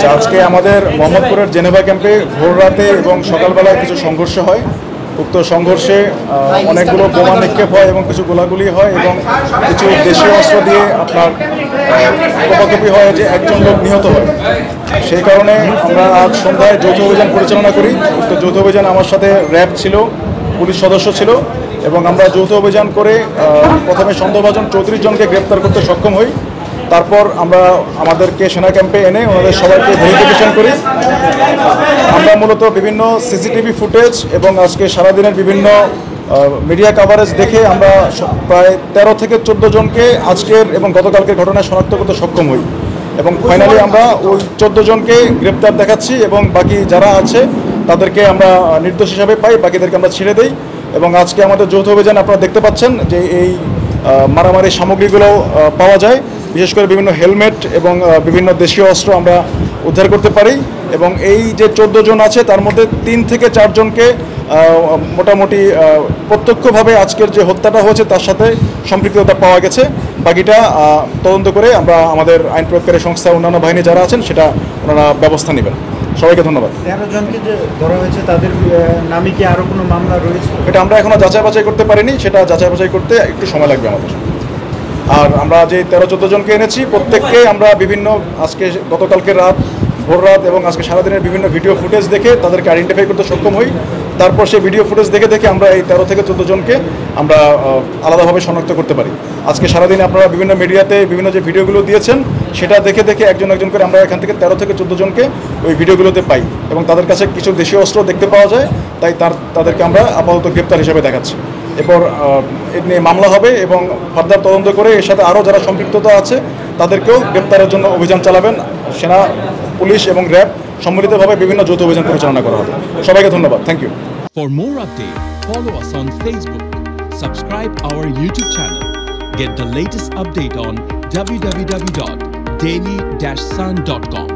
আচ্ছা, আজকে আমাদের মোহাম্মদপুরের জেনেভা ক্যাম্পে ভোর রাতে এবং সকালবেলায় কিছু সংঘর্ষ হয়। উক্ত সংঘর্ষে অনেকগুলো বোমা নিক্ষেপ হয় এবং কিছু গোলাগুলি হয় এবং কিছু দেশীয় অস্ত্র দিয়ে আপনার কোপাকুপি হয়, যে একজন লোক নিহত হয়। সেই কারণে আমরা আজ সন্ধ্যায় যৌথ অভিযান পরিচালনা করি। উক্ত যৌথ অভিযান আমার সাথে র্যাব ছিল, পুলিশ সদস্য ছিল এবং আমরা যৌথ অভিযান করে প্রথমে সন্দেহভাজন 34 জনকে গ্রেপ্তার করতে সক্ষম হই। তারপর আমরা আমাদেরকে সেনা ক্যাম্পে এনে ওনাদের সবাইকে ভেরিফিকেশন করি। আমরা মূলত বিভিন্ন সিসিটিভি ফুটেজ এবং আজকে সারাদিনের বিভিন্ন মিডিয়া কাভারেজ দেখে আমরা প্রায় 13 থেকে 14 জনকে আজকের এবং গতকালকের ঘটনায় শনাক্ত করতে সক্ষম হই এবং ফাইনালি আমরা ওই 14 জনকে গ্রেপ্তার দেখাচ্ছি এবং বাকি যারা আছে তাদেরকে আমরা নির্দোষ হিসাবে পাই, বাকিদেরকে আমরা ছেড়ে দেই। এবং আজকে আমাদের যৌথ অভিযান আপনারা দেখতে পাচ্ছেন যে এই মারামারি সামগ্রীগুলো পাওয়া যায়, বিশেষ করে বিভিন্ন হেলমেট এবং বিভিন্ন দেশীয় অস্ত্র আমরা উদ্ধার করতে পারি। এবং এই যে 14 জন আছে তার মধ্যে 3 থেকে 4 জনকে মোটামুটি প্রত্যক্ষভাবে আজকের যে হত্যাটা হয়েছে তার সাথে সম্পৃক্ততা পাওয়া গেছে। বাকিটা তদন্ত করে আমরা আমাদের আইন প্রয়োগকারী সংস্থা অন্যান্য বাহিনী যারা আছেন সেটা ওনারা ব্যবস্থা নেবেন। সবাইকে ধন্যবাদ। 13 জনকে যে ধরা হয়েছে তাদের নামে কি আরও কোনো মামলা রয়েছে? এটা আমরা এখনও যাচাই বাছাই করতে পারিনি, সেটা যাচাই বাছাই করতে একটু সময় লাগবে আমাদের। আর আমরা যে 13-14 জনকে এনেছি প্রত্যেককে আমরা বিভিন্ন আজকে গতকালকে রাত, ভোর রাত এবং আজকে সারাদিনের বিভিন্ন ভিডিও ফুটেজ দেখে তাদেরকে আইডেন্টিফাই করতে সক্ষম হই। তারপর সেই ভিডিও ফুটেজ দেখে আমরা এই 13 থেকে 14 জনকে আমরা আলাদাভাবে শনাক্ত করতে পারি। আজকে সারাদিনে আপনারা বিভিন্ন মিডিয়াতে বিভিন্ন যে ভিডিওগুলো দিয়েছেন সেটা দেখে একজন করে আমরা এখান থেকে 13 থেকে 14 জনকে ওই ভিডিওগুলোতে পাই এবং তাদের কাছে কিছু দেশীয় অস্ত্র দেখতে পাওয়া যায়, তাই তাদেরকে আমরা আপাতত গ্রেপ্তার হিসেবে দেখাচ্ছি। এরপর এ নিয়ে মামলা হবে এবং ফার্দার তদন্ত করে এর সাথে আরও যারা সম্পৃক্ততা আছে তাদেরকেও গ্রেপ্তারের জন্য অভিযান চালাবেন সেনা, পুলিশ এবং র্যাব সম্মিলিতভাবে বিভিন্ন যৌথ অভিযান পরিচালনা করা হবে। সবাইকে ধন্যবাদ। Thank you. For more updates, follow us on Facebook, subscribe our YouTube channel, get the latest update on www.daily-sun.com.